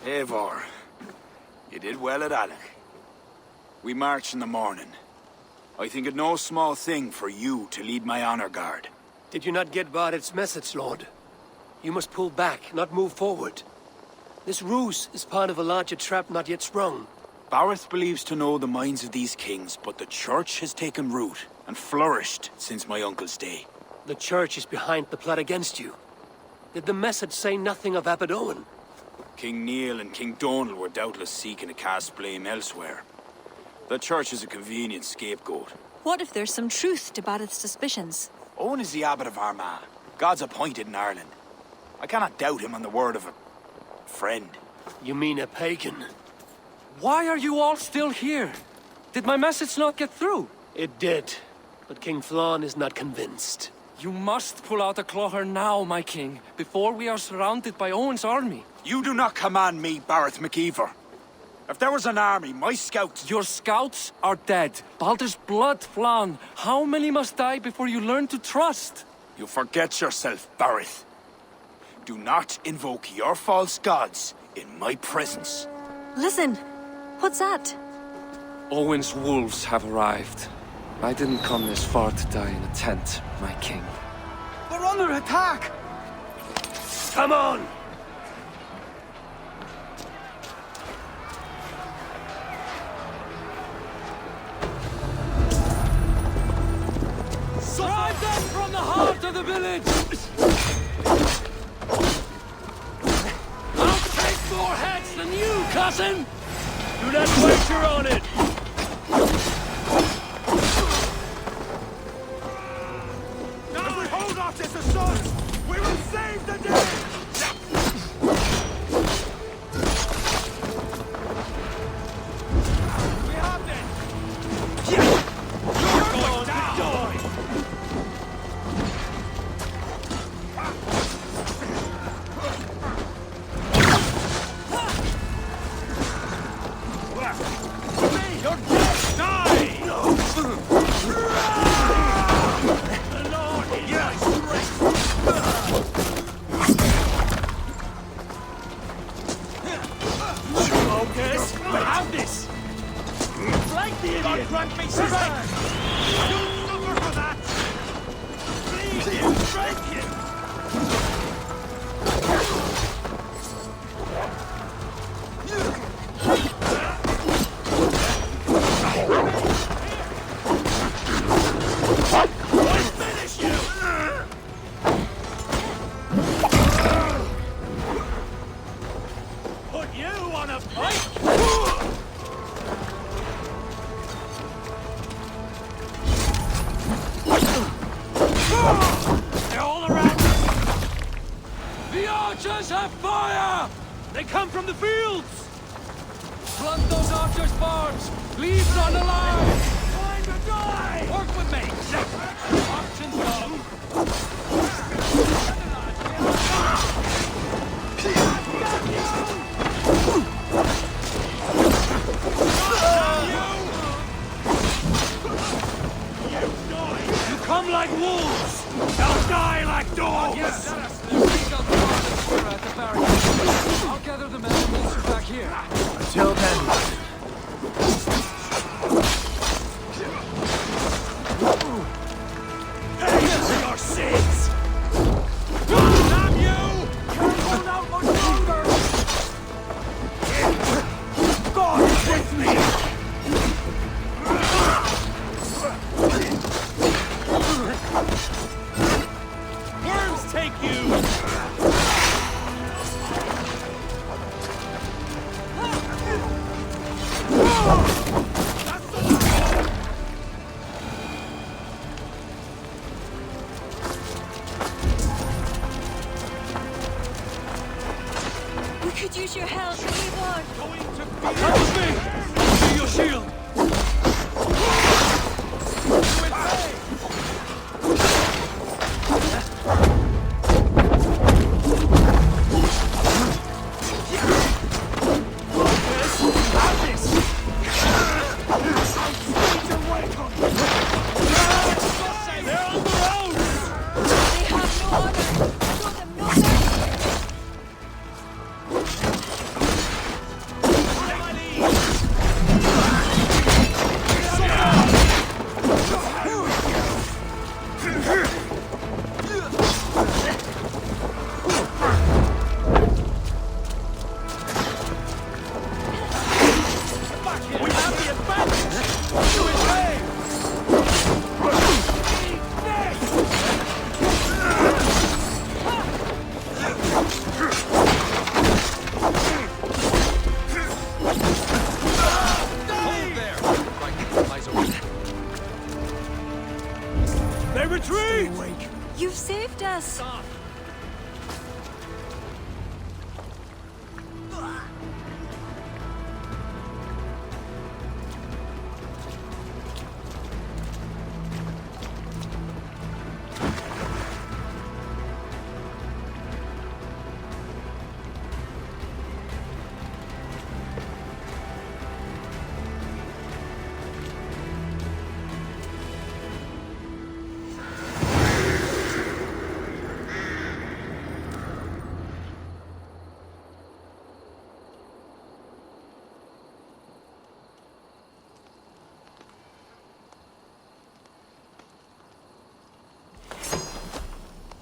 Eivor, you did well at Alec. We march in the morning. I think it no small thing for you to lead my honor guard. Did you not get Barrett's message, Lord? You must pull back, not move forward. This ruse is part of a larger trap not yet sprung. Barrett believes to know the minds of these kings, but the church has taken root and flourished since my uncle's day. The church is behind the plot against you. Did the message say nothing of Abaddon? King Neil and King Donal were doubtless seeking to cast blame elsewhere. The church is a convenient scapegoat. What if there's some truth to Barrett's suspicions? Owen is the abbot of Armagh, God's appointed in Ireland. I cannot doubt him on the word of a friend. You mean a pagan? Why are you all still here? Did my message not get through? It did, but King Flann is not convinced. You must pull out a clawher now, my king, before we are surrounded by Owen's army. You do not command me, Barrett McIver. If there was an army, my scouts... Your scouts are dead. Baldur's blood, Flann. How many must die before you learn to trust? You forget yourself, Barrett. Do not invoke your false gods in my presence. Listen, what's that? Owen's wolves have arrived. I didn't come this far to die in a tent, my king. We're under attack! Come on! Drive them from the heart of the village! I'll take more heads than you, cousin! Do not wager on it! If we hold off this assault, we will save the day! We have this! You're going to die! You're dead! Die! The Lord is my strength! Focus! We have this! Flank the idiot! God grant me strength! You'll suffer for that! Bleed him! Strike him! Finish you! Put you on a pike! They're all around us! The archers have fire! They come from the fields! Plant those archers' barbs! Leave none alive! Time to die! Work with me! Options go! You come like wolves! They'll die like dogs! Yes! There's detailed guard and square at the barricade. I'll gather the men and meet you back here. Until then, Pay for your sins! Damn you! Can't hold out much longer! God is with me! Worms take you! We could use your help, Eivor. Come with me! See your shield! They're on the road! They have no honor. Show them no mercy.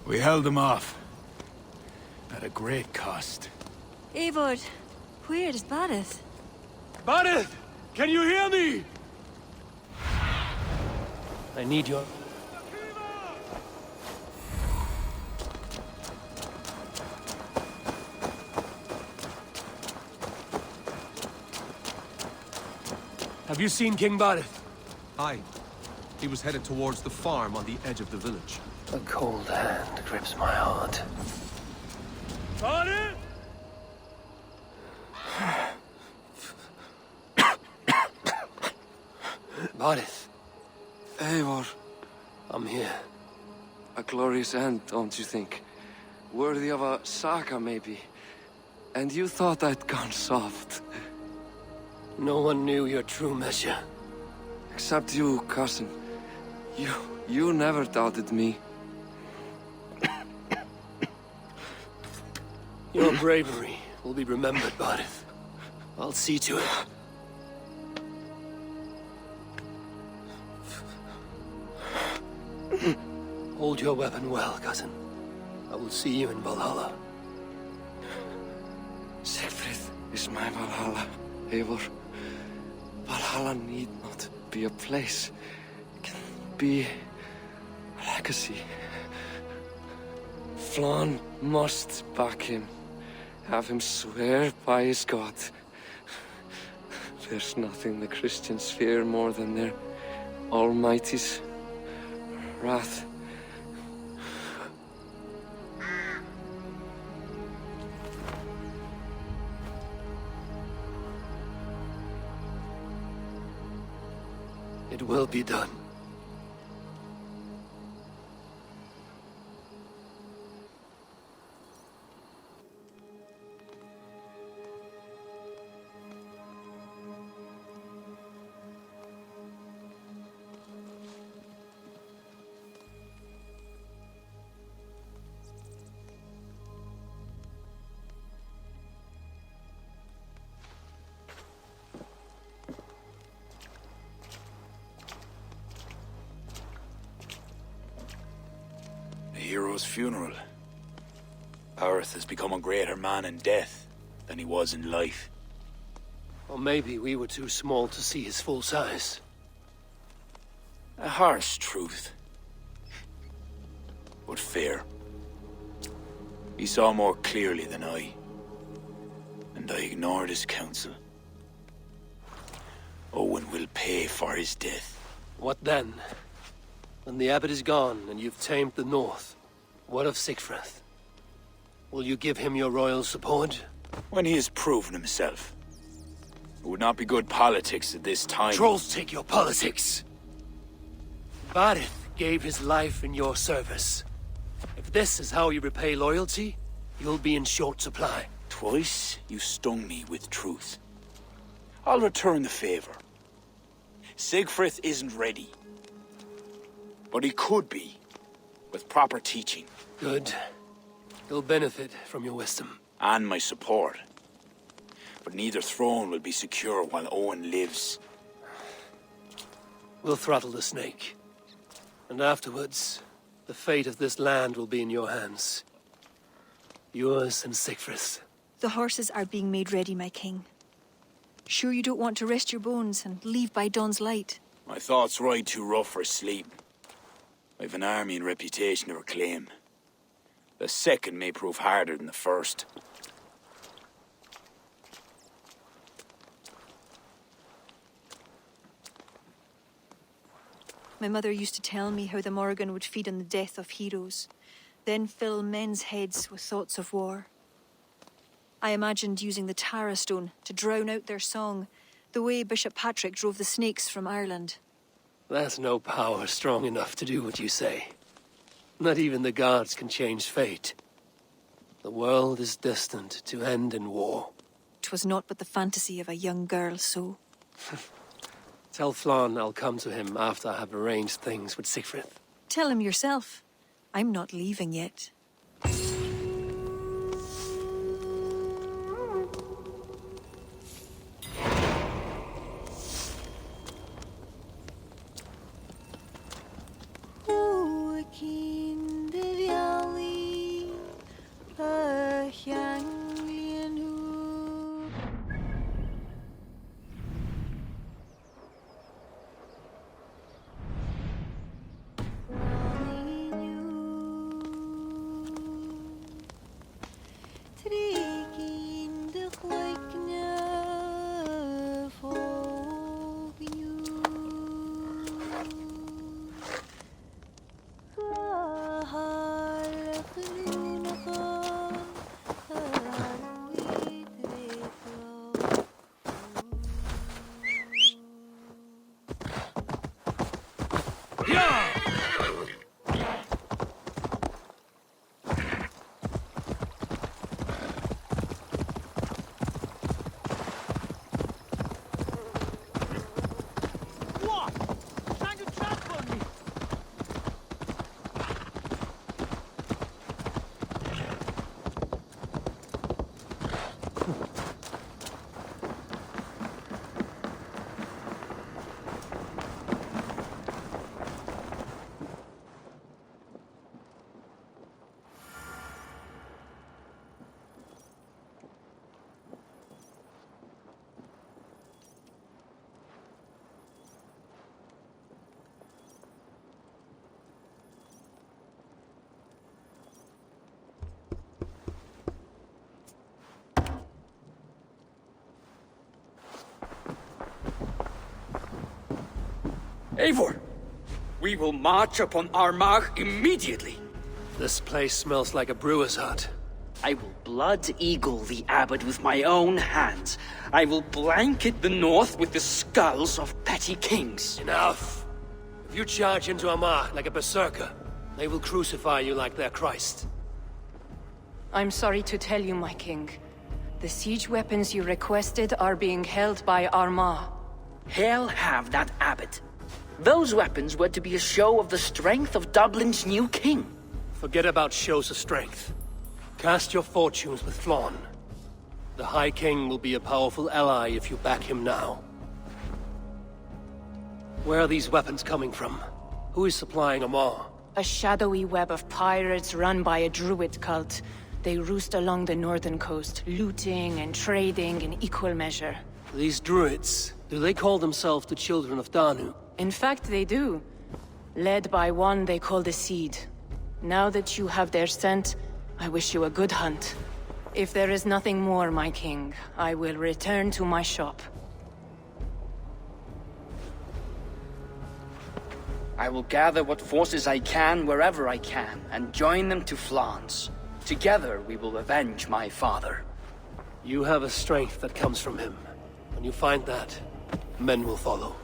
We held them off. At a great cost. Eivor, where is Barith? Barith! Can you hear me? I need your... Have you seen King Barith? Aye. He was headed towards the farm on the edge of the village. A cold hand grips my heart. Barith! Barith, Eivor, I'm here. a glorious end, don't you think? Worthy of a saga, maybe. And you thought I'd gone soft. No one knew your true measure. Except you, cousin. You never doubted me. Your bravery will be remembered, Barith. I'll see to it. Hold your weapon well, cousin. I will see you in Valhalla. Siegfried is my Valhalla, Eivor. Valhalla need not be a place. It can be a legacy. Flann must back him. Have him swear by his God. There's nothing the Christians fear more than their Almighty's wrath. It will be done. A hero's funeral. Barith has become a greater man in death than he was in life. Or maybe we were too small to see his full size. A harsh truth. But fair. He saw more clearly than I. And I ignored his counsel. Owen will pay for his death. What then? When the abbot is gone and you've tamed the north, what of Siegfried? Will you give him your royal support? When he has proven himself. It would not be good politics at this time. Trolls take your politics. Barith gave his life in your service. If this is how you repay loyalty, you'll be in short supply. Twice you stung me with truth. I'll return the favor. Siegfried isn't ready. But he could be, with proper teaching. Good. He'll benefit from your wisdom. And my support. But neither throne will be secure while Owen lives. We'll throttle the snake. And afterwards, the fate of this land will be in your hands. Yours and Siegfried's. The horses are being made ready, my king. Sure you don't want to rest your bones and leave by dawn's light? My thoughts ride too rough for sleep. I've an army and reputation to reclaim. The second may prove harder than the first. My mother used to tell me how the Morrigan would feed on the death of heroes, then fill men's heads with thoughts of war. I imagined using the Tara Stone to drown out their song, the way Bishop Patrick drove the snakes from Ireland. There's no power strong enough to do what you say. Not even the gods can change fate. The world is destined to end in war. 'Twas not but the fantasy of a young girl, so... Tell Flann I'll come to him after I have arranged things with Siegfried. Tell him yourself. I'm not leaving yet. What? Trying to trample me? Eivor, we will march upon Armagh immediately. This place smells like a brewer's hut. I will blood eagle the abbot with my own hands. I will blanket the north with the skulls of petty kings. Enough! If you charge into Armagh like a berserker, they will crucify you like their Christ. I'm sorry to tell you, my king. The siege weapons you requested are being held by Armagh. Hell have that abbot. Those weapons were to be a show of the strength of Dublin's new king. Forget about shows of strength. Cast your fortunes with Flann. The High King will be a powerful ally if you back him now. Where are these weapons coming from? Who is supplying Armagh? A shadowy web of pirates run by a Druid cult. They roost along the northern coast, looting and trading in equal measure. These Druids, do they call themselves the Children of Danu? In fact, they do. Led by one they call the Seed. Now that you have their scent, I wish you a good hunt. If there is nothing more, my king, I will return to my shop. I will gather what forces I can wherever I can, and join them to Flan's. Together we will avenge my father. You have a strength that comes from him. When you find that, men will follow.